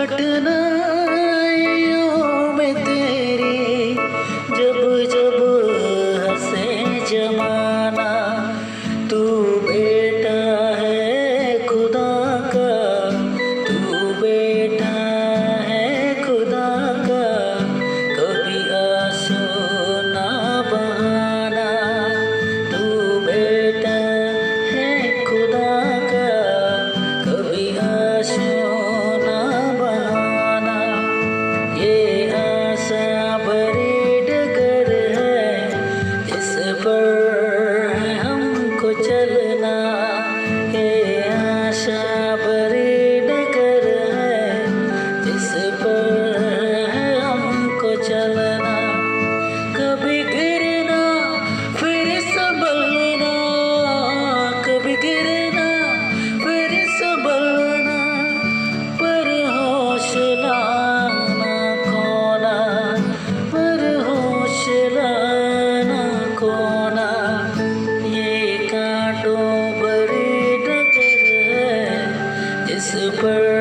कठिनाइयों में तेरी जब जब हंसे जमाना, तू बेटा है खुदा का, तू बेटा है खुदा का, कभी आंसू ना बहाना, तू बेटा है खुदा का, कभी आंसू ना बहाना। ये आशा भरी डगर है जिस पर है हमको चलना, ये आशा भरी डगर है जिस पर है हमको चलना। कभी गिरना फिर संभलना, कभी गिरना फिर संभलना, पर हौसला ना खोना, पर हौसला ना खोना। ये कांटों भरी डगर है जिस पर